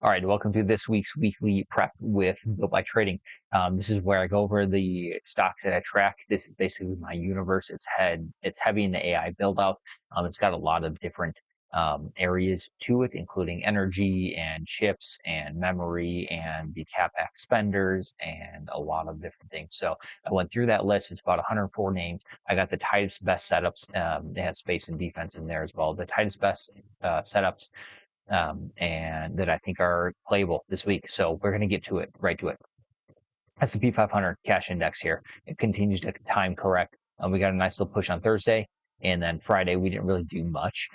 All right, welcome to this week's weekly prep with Built by Trading. This is where I go over the stocks that I track. This is basically my universe. It's heavy in the AI build-out. It's got a lot of different areas to it, including energy and chips and memory and the CapEx spenders and a lot of different things. So I went through that list. It's about 104 names. I got the tightest best setups. It has space and defense in there as well. The tightest best setups. And that I think are playable this week. So we're going to get to it, right to it. S&P 500 cash index here. It continues to time correct. We got a nice little push on Thursday, and then Friday we didn't really do much.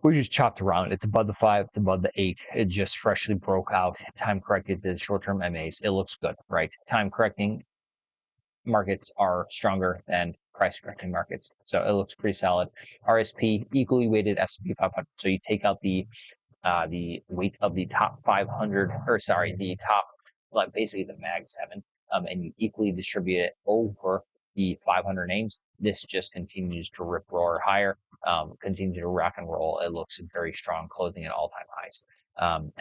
We just chopped around. It's above the 5, it's above the 8. It just freshly broke out. Time corrected the short-term MAs. It looks good, right? Time correcting markets are stronger than price correcting markets. So it looks pretty solid. RSP, equally weighted S&P 500. So you take out the weight of the top 500, or sorry, the top, like basically the Mag 7, and you equally distribute it over the 500 names. This just continues to rip roar higher, continue to rock and roll. It looks very strong, closing at all-time highs.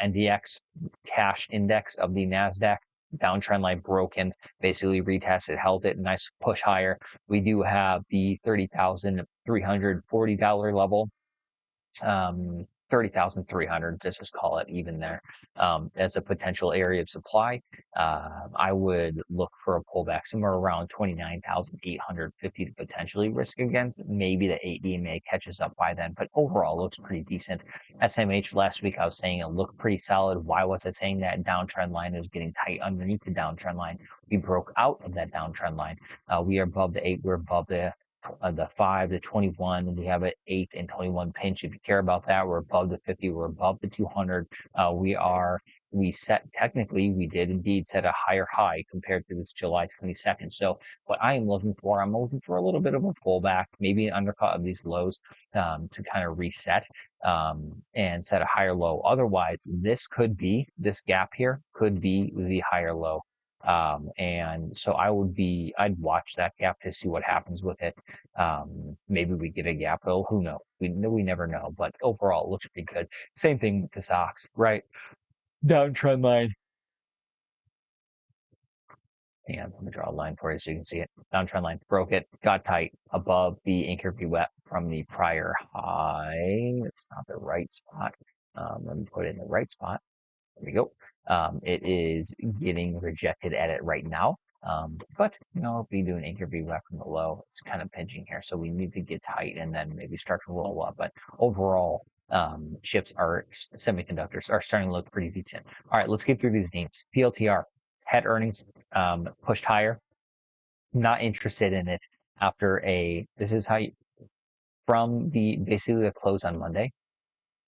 NDX, cash index of the NASDAQ, downtrend line broken, basically retested, held it, nice push higher. We do have the $30,340 level. 30,300, let's just call it even there, as a potential area of supply. I would look for a pullback somewhere around 29,850 to potentially risk against. Maybe the 8 EMA catches up by then, but overall looks pretty decent. SMH last week I was saying it looked pretty solid. Why was I saying that? Downtrend line is getting tight underneath the downtrend line. We broke out of that downtrend line. We are above the 8. We're above the 5, the 21, we have an 8 and 21 pinch. If you care about that, we're above the 50, we're above the 200. We did indeed set a higher high compared to this July 22nd. So what I am looking for, I'm looking for a little bit of a pullback, maybe an undercut of these lows, to kind of reset and set a higher low. Otherwise, this gap here could be the higher low. And so I'd watch that gap to see what happens with it. Maybe we get a gap fill, who knows? We never know, but overall it looks pretty good. Same thing with the SOXX, right? Downtrend line. And let me draw a line for you so you can see it. Downtrend line, broke it, got tight above the anchor VWAP from the prior high. It's not the right spot. Let me put it in the right spot. There we go. It is getting rejected at it right now. But, if we do an anchor VWAP from the low, it's kind of pinching here. So we need to get tight and then maybe start to roll up. But overall, semiconductors are starting to look pretty decent. All right, let's get through these names. PLTR had earnings, pushed higher. Not interested in it after from basically the close on Monday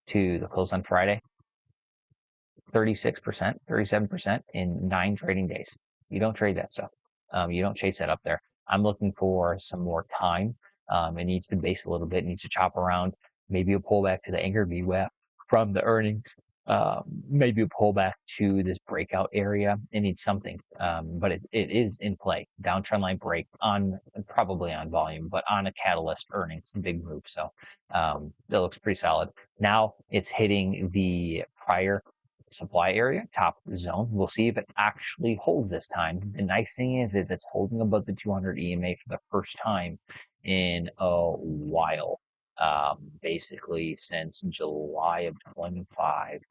to the close on Friday. 36%, 37% in 9 trading days. You don't trade that stuff. You don't chase that up there. I'm looking for some more time. It needs to base a little bit, needs to chop around, maybe a pullback to the anchor VWAP from the earnings, maybe a pullback to this breakout area. It needs something, but it is in play. Downtrend line break probably on volume, but on a catalyst earnings, big move. So that looks pretty solid. Now it's hitting the prior supply area, top zone. We'll see if it actually holds this time. The nice thing is it's holding above the 200 EMA for the first time in a while, basically since July of 25.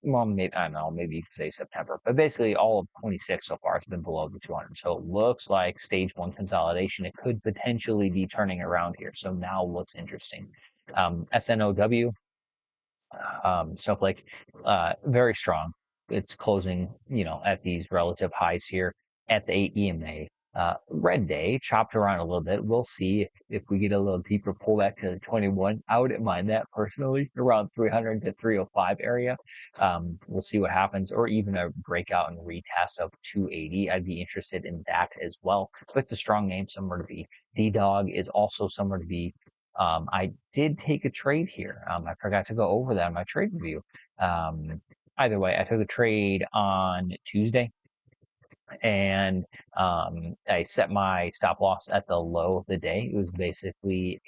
Well, maybe, I don't know, maybe you could say September, but basically all of 26 so far has been below the 200. So it looks like stage 1 consolidation. It could potentially be turning around here. So now what's interesting? SNOW, Snowflake, very strong. It's closing, at these relative highs here at the 8 EMA. Red day chopped around a little bit. We'll see if we get a little deeper pullback to the 21. I wouldn't mind that personally, around 300 to 305 area. We'll see what happens, or even a breakout and retest of 280. I'd be interested in that as well. But it's a strong name, somewhere to be. DDOG is also somewhere to be. I did take a trade here. I forgot to go over that in my trade review. Either way, I took a trade on Tuesday, and I set my stop loss at the low of the day. It was basically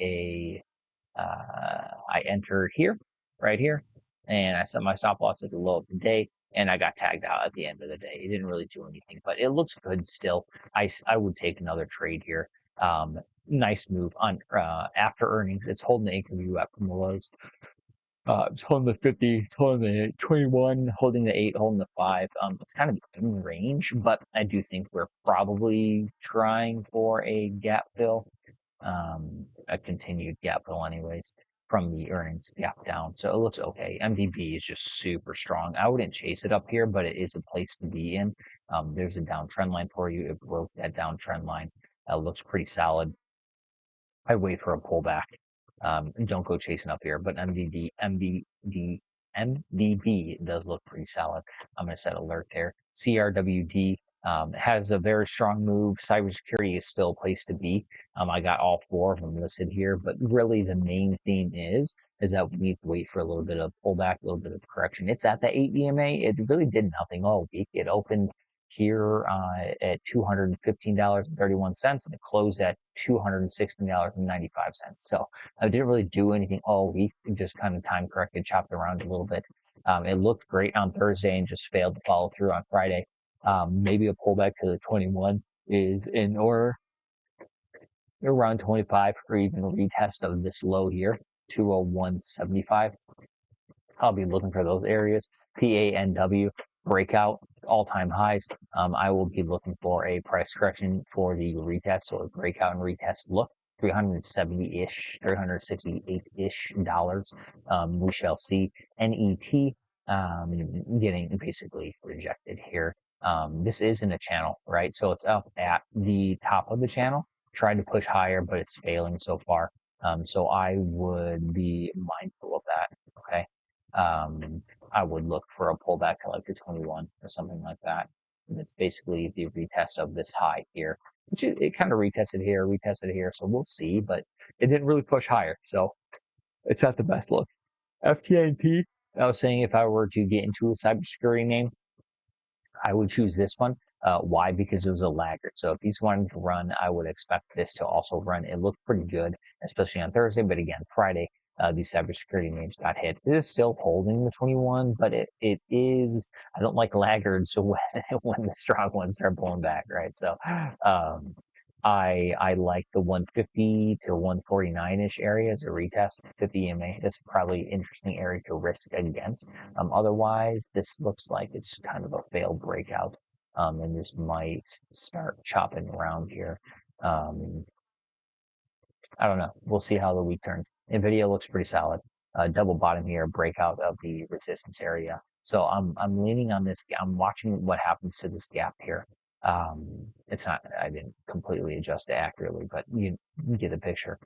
I entered here, right here, and I set my stop loss at the low of the day, and I got tagged out at the end of the day. It didn't really do anything, but it looks good still. I would take another trade here. Nice move on after earnings. It's holding the AVGO up from the lows. It's holding the 50, it's holding the 21, holding the 8, holding the 5. It's kind of in range, but I do think we're probably trying for a gap fill, a continued gap fill anyways, from the earnings gap down. So it looks okay. MDB is just super strong. I wouldn't chase it up here, but it is a place to be in. There's a downtrend line for you. It broke that downtrend line. It looks pretty solid. I wait for a pullback. Don't go chasing up here, but MDB does look pretty solid. I'm going to set alert there. CRWD has a very strong move. Cybersecurity is still a place to be. I got all 4 of them listed here, but really the main theme is that we need to wait for a little bit of pullback, a little bit of correction. It's at the 8 EMA. It really did nothing all week. It opened here at $215.31, and it closed at $216.95. So I didn't really do anything all week. It just kind of time corrected, chopped around a little bit. It looked great on Thursday and just failed to follow through on Friday. Maybe a pullback to the 21 is in order, around 25, or even a retest of this low here, 201.75. I'll be looking for those areas. PANW breakout, all-time highs. I will be looking for a price correction for the retest, so a breakout and retest look. 370-ish, $368-ish. We shall see. NET getting basically rejected here. This is in a channel, right? So it's up at the top of the channel, trying to push higher, but it's failing so far. So I would be mindful of that, okay? I would look for a pullback to like the 21 or something like that. And it's basically the retest of this high here, which it kind of retested here, so we'll see, but it didn't really push higher, so it's not the best look. FTNT, I was saying if I were to get into a cybersecurity name, I would choose this one. Why? Because it was a laggard. So if these wanted to run, I would expect this to also run. It looked pretty good, especially on Thursday, but again, Friday, these cybersecurity names got hit. It is still holding the 21, but it is, I don't like laggards so when the strong ones start pulling back, right? So I like the 150 to 149-ish area as a retest. 50 EMA, that's probably an interesting area to risk against. Otherwise, this looks like it's kind of a failed breakout, and this might start chopping around here. I don't know. We'll see how the week turns. NVIDIA looks pretty solid. Double bottom here, breakout of the resistance area. So I'm leaning on this. I'm watching what happens to this gap here. It's not, I didn't completely adjust it accurately, but you get the picture.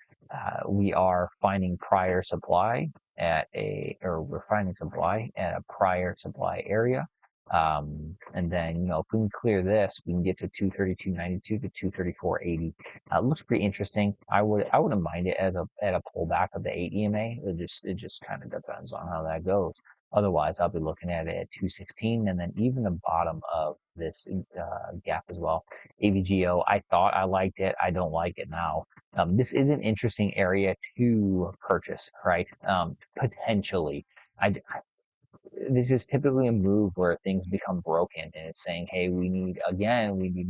We are finding prior supply we're finding supply at a prior supply area. And then, if we can clear this, we can get to 232.92 to 234.80. It looks pretty interesting. I wouldn't mind it at a pullback of the 8 EMA. It just kind of depends on how that goes. Otherwise, I'll be looking at it at 216, and then even the bottom of this gap as well. AVGO, I thought I liked it. I don't like it now. This is an interesting area to purchase, right? Potentially. This is typically a move where things become broken and it's saying, hey, we need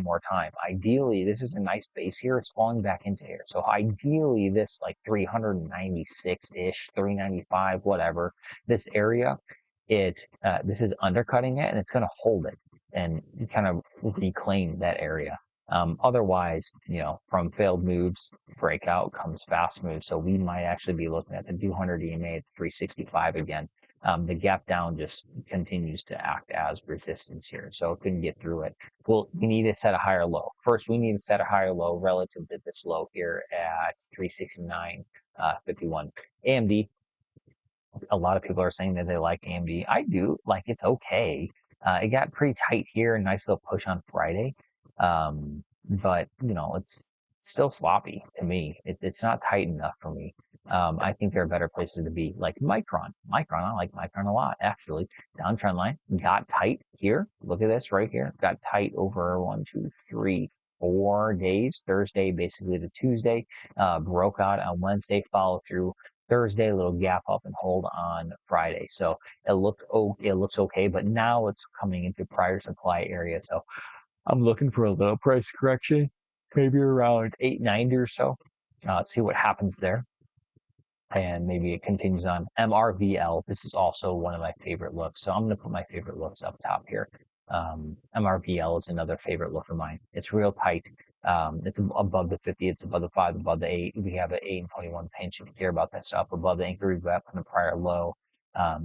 more time. Ideally, this is a nice base here. It's falling back into here. So ideally, this like 396-ish, 395, whatever, this area, this is undercutting it and it's going to hold it and kind of reclaim that area. Otherwise, from failed moves, breakout comes fast moves. So we might actually be looking at the 200 EMA at 365 again. The gap down just continues to act as resistance here. So it couldn't get through it. Well, we need to set a higher low. First, we need to set a higher low relative to this low here at 369.51. AMD, a lot of people are saying that they like AMD. I do. Like, it's okay. It got pretty tight here. Nice little push on Friday. But, it's still sloppy to me. It's not tight enough for me. I think there are better places to be, like Micron. I like Micron a lot, actually. Downtrend line got tight here. Look at this right here. Got tight over 1, 2, 3, 4 days. Thursday, basically to Tuesday. Broke out on Wednesday. Follow through. Thursday, a little gap up and hold on Friday. So it looks okay, but now it's coming into prior supply area. So I'm looking for a little price correction, maybe around 890 or so. See what happens there. And maybe it continues on. MRVL, this is also one of my favorite looks. So I'm going to put my favorite looks up top here. MRVL is another favorite look of mine. It's real tight. It's above the 50, it's above the 5, above the 8. We have an 8 and 21 pinch if you care about that stuff. Above the anchor revap from the prior low.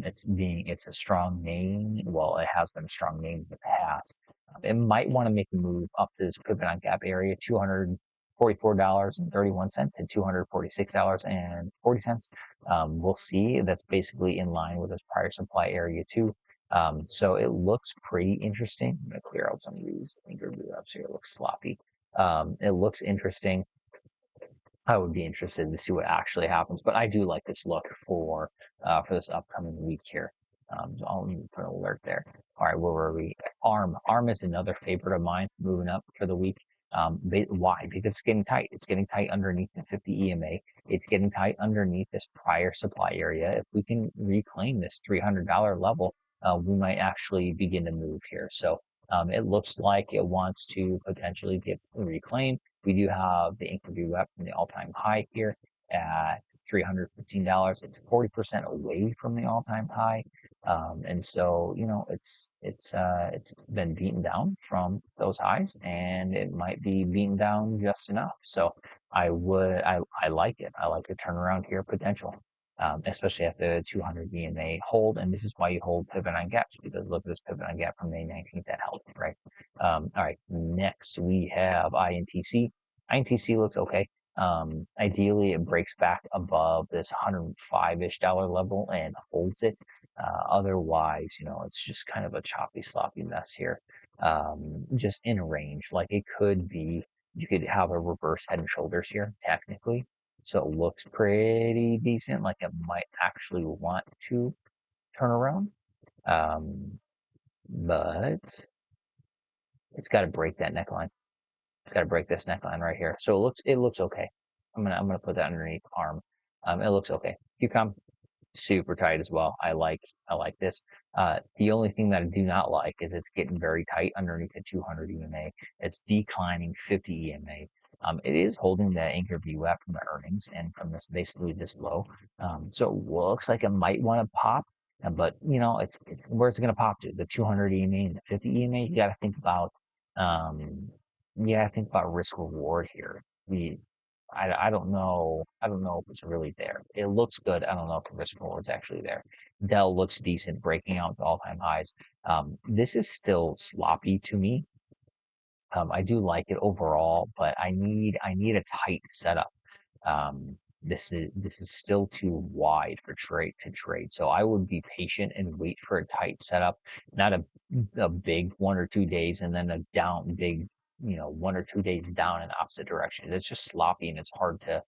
It's a strong name. Well, it has been a strong name in the past. It might want to make a move up to this pivot on gap area, $244.31 to $246.40. We'll see. That's basically in line with this prior supply area too. So it looks pretty interesting. I'm going to clear out some of these anchor ups here. It looks sloppy. It looks interesting. I would be interested to see what actually happens, but I do like this look for this upcoming week here. So I'll put an alert there. All right, where were we? ARM. ARM is another favorite of mine moving up for the week. Why? Because it's getting tight. It's getting tight underneath the 50 EMA. It's getting tight underneath this prior supply area. If we can reclaim this $300 level, we might actually begin to move here. So it looks like it wants to potentially get reclaimed. We do have the anchor rep from the all-time high here at $315. It's 40% away from the all-time high. And so, you know, it's been beaten down from those highs, and it might be beaten down just enough. So I like it. I like the turnaround here potential. Especially at the 200 EMA hold, and this is why you hold pivot on gaps, because look at this pivot on gap from May 19th that held, right? All right, next we have INTC. INTC looks okay. Ideally, it breaks back above this $105-ish level and holds it. Otherwise, you know, it's just kind of a choppy, sloppy mess here. Just in a range, like it could be, you could have a reverse head and shoulders here, technically. So it looks pretty decent, like it might actually want to turn around. But it's got to break that neckline. It's got to break this neckline right here. So it looks okay. I'm gonna put that underneath arm. It looks okay. QCOM, super tight as well. I like this. The only thing that I do not like is it's getting very tight underneath the 200 EMA. It's declining 50 EMA. It is holding the anchor VWAP from the earnings and from this basically this low. So it looks like it might want to pop, but you know, it's where's it going to pop to? The 200 EMA and the 50 EMA. You got to think about, risk reward here. I don't know if it's really there. It looks good. I don't know if the risk reward's actually there. DELL looks decent, breaking out to all-time highs. This is still sloppy to me. I do like it overall, but I need a tight setup. This is still too wide for trade. So I would be patient and wait for a tight setup, not a big 1 or 2 days and then a down big, you know, 1 or 2 days down in opposite direction. It's just sloppy and it's hard to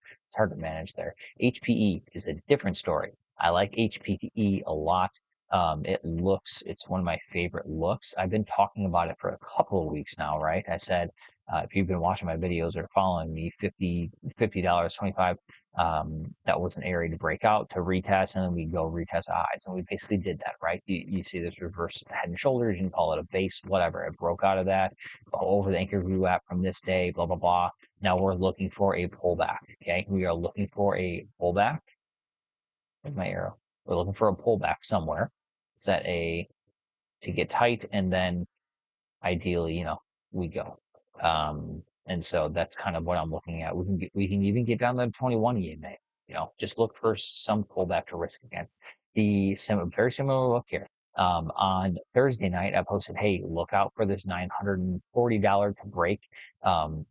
manage there. HPE is a different story. I like HPE a lot. It's one of my favorite looks. I've been talking about it for a couple of weeks now, right? I said, if you've been watching my videos or following me, $50.25, that was an area to break out, to retest, and then we go retest highs. And we basically did that, right? You see this reverse head and shoulders, you can call it a base, whatever. It broke out of that, over the anchor VWAP from this day, blah, blah, blah. Now we're looking for a pullback, okay? We are looking for a pullback. There's my arrow. We're looking for a pullback somewhere. To get tight, and then ideally, you know, we go. And so that's kind of what I'm looking at. We can even get down to 21 EMA. You know, just look for some pullback to risk against. Very similar look here. On Thursday night, I posted, hey, look out for this $940 to break.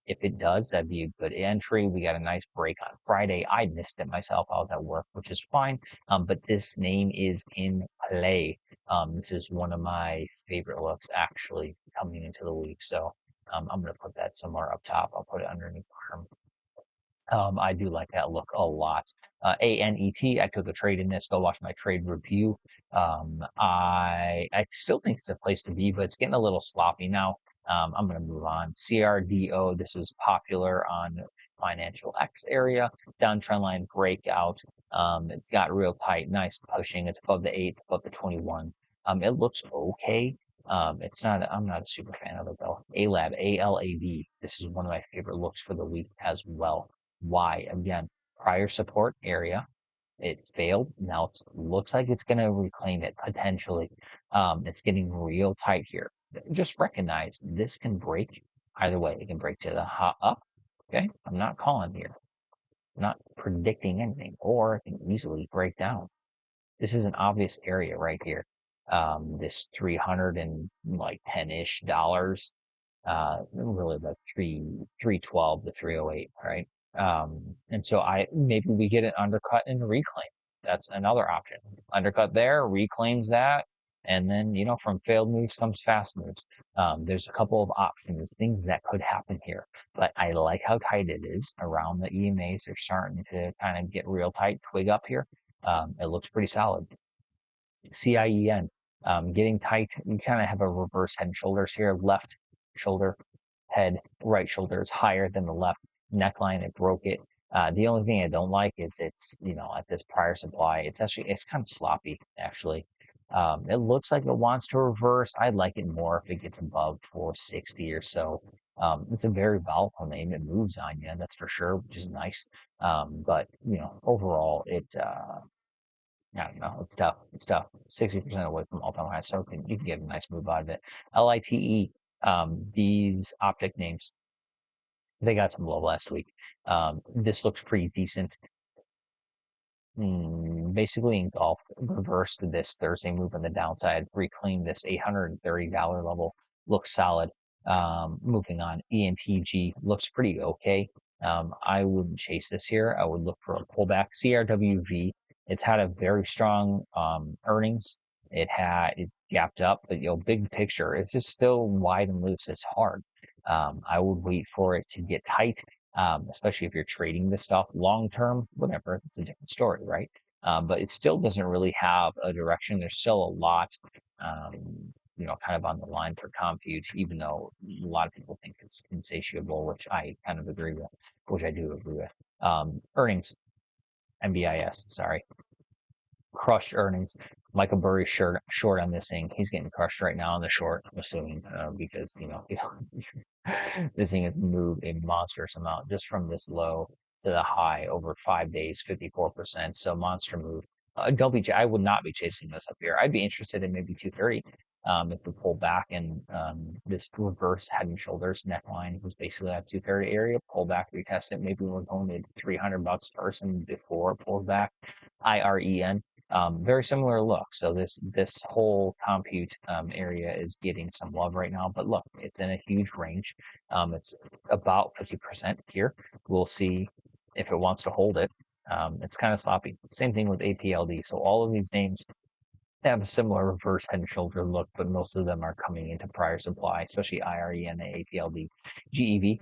If it does, that'd be a good entry. We got a nice break on Friday. I missed it myself. I was at work, which is fine. But this name is in play. This is one of my favorite looks actually coming into the week. So I'm going to put that somewhere up top. I'll put it underneath arm. I do like that look a lot. ANET, I took a trade in this. Go watch my trade review. I still think it's a place to be, but it's getting a little sloppy now. I'm going to move on. CRDO, this was popular on financial X area, downtrend line breakout. It's got real tight, nice pushing. It's above the 8, it's above the 21. It looks okay. It's not, I'm not a super fan of it though. ALAB, ALAB. This is one of my favorite looks for the week as well. Why? Again, prior support area. It failed. Now it looks like it's going to reclaim it potentially. It's getting real tight here. Just recognize this can break either way. It can break to the up. Okay. I'm not calling here. I'm not predicting anything, or it can easily break down. This is an obvious area right here. This 310-ish dollars, really like 312 to 308, right? And so maybe we get an undercut and reclaim. That's another option. Undercut there, reclaims that, and then, you know, from failed moves comes fast moves. There's a couple of options, things that could happen here, but I like how tight it is around the EMAs. They're starting to kind of get real tight, twig up here. It looks pretty solid. CIEN, getting tight. You kind of have a reverse head and shoulders here. Left shoulder, head, right shoulder is higher than the left neckline. It broke it. The only thing I don't like is it's, you know, at this prior supply, it's kind of sloppy, actually. It looks like it wants to reverse. I'd like it more if it gets above 460 or so. It's a very volatile name. It moves on you, that's for sure, which is nice. But, you know, overall, I don't know. It's tough. It's tough. 60% away from all-time high, so you can get a nice move out of it. LITE, these optic names, they got some low last week. This looks pretty decent. Basically engulfed, reversed this Thursday move on the downside, reclaimed this $830 level, looks solid. Moving on, ENTG looks pretty okay. I wouldn't chase this here. I would look for a pullback. CRWV, it's had a very strong earnings. It gapped up, but you know, big picture, it's just still wide and loose. It's hard. I would wait for it to get tight, especially if you're trading this stuff long term. Whatever, it's a different story, right? But it still doesn't really have a direction. There's still a lot, you know, kind of on the line for compute, even though a lot of people think it's insatiable, which I kind of agree with, which I do agree with. Earnings, NBIS, sorry, crushed earnings. Michael Burry short on this thing. He's getting crushed right now on the short, I'm assuming, because, you know, this thing has moved a monstrous amount just from this low to the high over 5 days, 54%. So monster move. I would not be chasing this up here. I'd be interested in maybe 230 if we pull back and this reverse head and shoulders neckline was basically that 230 area. Pull back, retest it. Maybe we're going to $300 person before pullback. IREN. Very similar look. So this whole compute area is getting some love right now, but look, it's in a huge range. It's about 50% here. We'll see if it wants to hold it. It's kind of sloppy. Same thing with APLD. So all of these names have a similar reverse head and shoulder look, but most of them are coming into prior supply, especially IREN and APLD. GEV,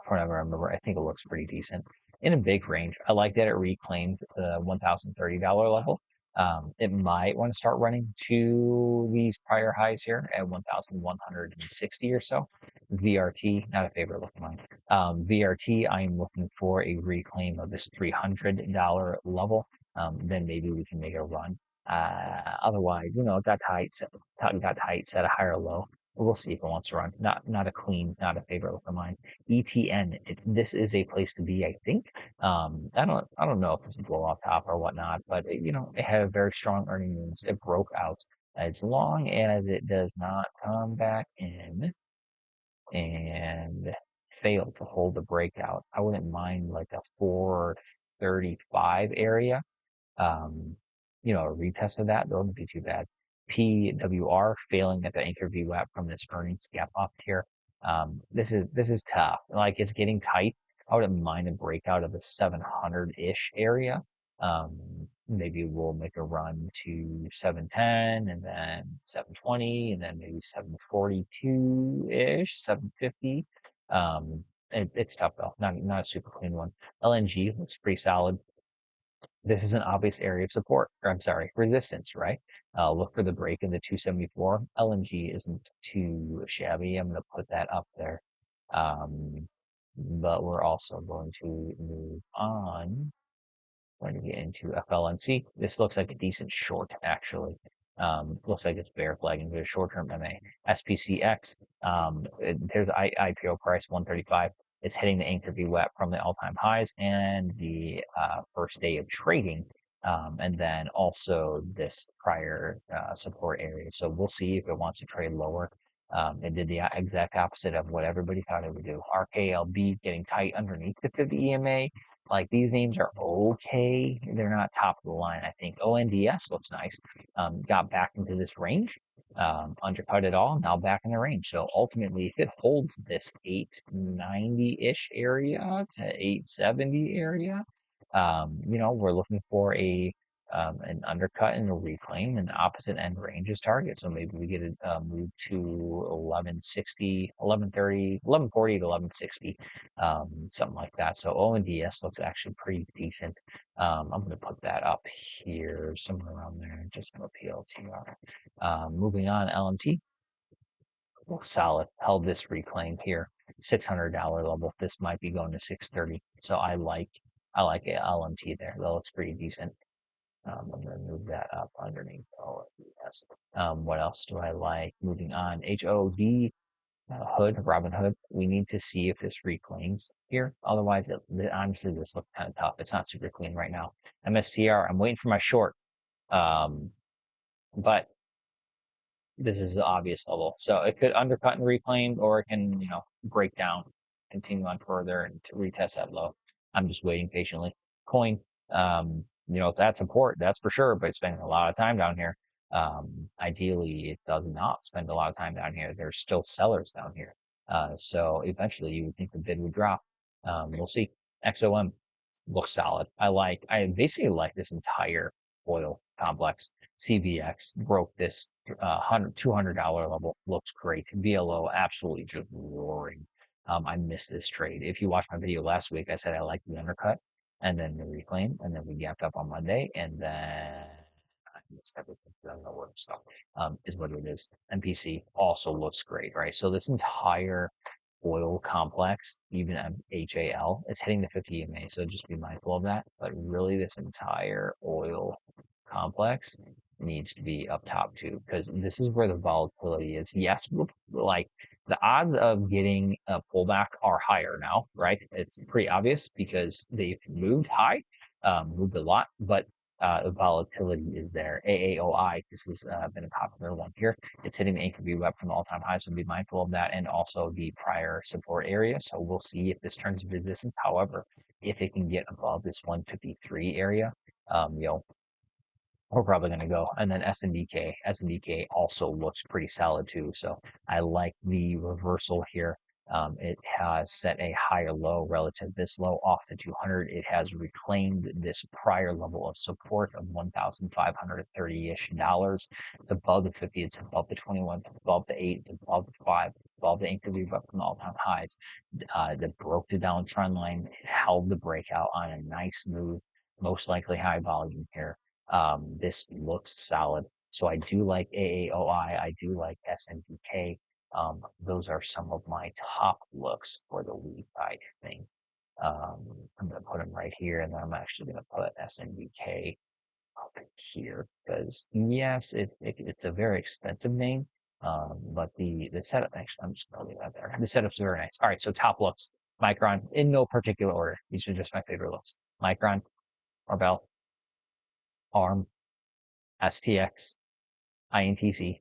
from what I remember, I think it looks pretty decent. In a big range. I like that it reclaimed the $1,030 level. It might want to start running to these prior highs here at 1,160 or so. VRT, not a favorite look of mine. VRT, I am looking for a reclaim of this $300 level. Then maybe we can make a run. Otherwise, you know, it got tight, set a higher low. We'll see if it wants to run. Not a favorite look of mine. ETN, this is a place to be, I think. I don't know if this is blowout top or whatnot, but you know, it had a very strong earning news. It broke out. As long as it does not come back in and fail to hold the breakout, I wouldn't mind like a 435 area. You know, a retest of that wouldn't be too bad. PWR failing at the anchor VWAP from this earnings gap up here. This is tough. Like, it's getting tight. I wouldn't mind a breakout of the 700-ish area. Maybe we'll make a run to 710 and then 720 and then maybe 742-ish, 750. It's tough though. Not a super clean one. LNG looks pretty solid. this is an obvious area of support, or I'm sorry, resistance, right? Look for the break in the 274. LNG isn't too shabby. I'm going to put that up there. But we're also going to move on. We're going to get into FLNC. This looks like a decent short, actually. Looks like it's bear flagging. There's short-term MA. SPCX, there's IPO price 135. It's hitting the anchor VWAP from the all-time highs and the first day of trading. And then also this prior support area. So we'll see if it wants to trade lower. It did the exact opposite of what everybody thought it would do. RKLB getting tight underneath the 50 EMA. Like, these names are okay. They're not top of the line, I think. ONDS looks nice. Got back into this range, undercut it all, now back in the range. So ultimately, if it holds this 890-ish area to 870 area, we're looking for an undercut and a reclaim, and opposite end ranges target. So maybe we get a move to 1160, 1130, 1140 to 1160, something like that. So ONDS looks actually pretty decent. I'm going to put that up here somewhere around there, just for PLTR. Moving on, LMT. Looks solid. Held this reclaim here, $600 level. This might be going to 630. So I like LMT there. That looks pretty decent. I'm going to move that up underneath ONDS. What else do I like? Moving on, HOD. Hood, Robin Hood. We need to see if this reclaims here. Otherwise, honestly, this looks kind of tough. It's not super clean right now. MSTR, I'm waiting for my short. But this is the obvious level. So it could undercut and reclaim, or it can, break down, continue on further and to retest that low. I'm just waiting patiently. Coin, it's at support, that's for sure, but it's spending a lot of time down here. Ideally, it does not spend a lot of time down here. There's still sellers down here. So eventually you would think the bid would drop. We'll see. XOM looks solid. I basically like this entire oil complex. CVX broke this $200 level. Looks great. VLO absolutely just roaring. I missed this trade. If you watched my video last week, I said I liked the undercut and then the reclaim, and then we gapped up on Monday, and then I missed everything. I don't know where to stop. Is what it is. MPC also looks great, right? So this entire oil complex, even HAL, it's hitting the 50 EMA, so just be mindful of that. But really, this entire oil complex needs to be up top too, because this is where the volatility is. Yes, like the odds of getting a pullback are higher now, right? It's pretty obvious because they've moved high, moved a lot, but the volatility is there. AAOI, this has been a popular one here. It's hitting the anchor VWAP from the all-time high, so be mindful of that, and also the prior support area. So we'll see if this turns resistance. However, if it can get above this 153 area, we're probably going to go. And then SNDK. SNDK also looks pretty solid too. So I like the reversal here. It has set a higher low relative to this low off the 200. It has reclaimed this prior level of support of $1,530-ish. It's above the 50. It's above the 21. It's above the 8. It's above the 5. It's above the anchor VWAP from all-time highs. That broke the downtrend line. It held the breakout on a nice move. Most likely high volume here. This looks solid. So I do like AAOI. I do like SNDK. Those are some of my top looks for the week, I think. I'm going to put them right here, and then I'm actually going to put SNDK up here because, yes, it's a very expensive name, but the setup, actually, I'm just going to leave that there. The setup's very nice. All right, so top looks. Micron, in no particular order. These are just my favorite looks. Micron, MRVL, ARM, STX, INTC,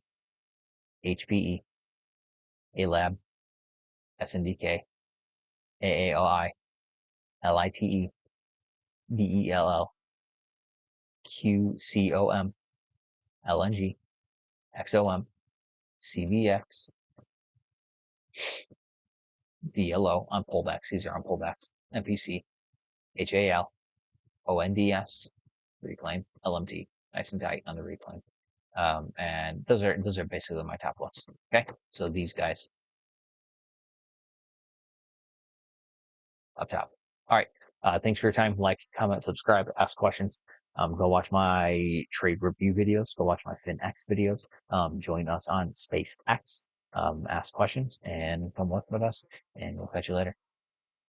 HPE, ALAB, SNDK, AAOI, LITE, DELL, QCOM, LNG, XOM, CVX, DLO on pullbacks. These are on pullbacks. MPC, HAL, ONDS, reclaim, LMT, nice and tight on the reclaim. And those are basically my top looks. Okay, so these guys up top. All right, Thanks for your time. Like, comment, subscribe, ask questions. Go watch my trade review videos. Go watch my FinX videos. Join us on SpaceX. Ask questions and come work with us, and we'll catch you later.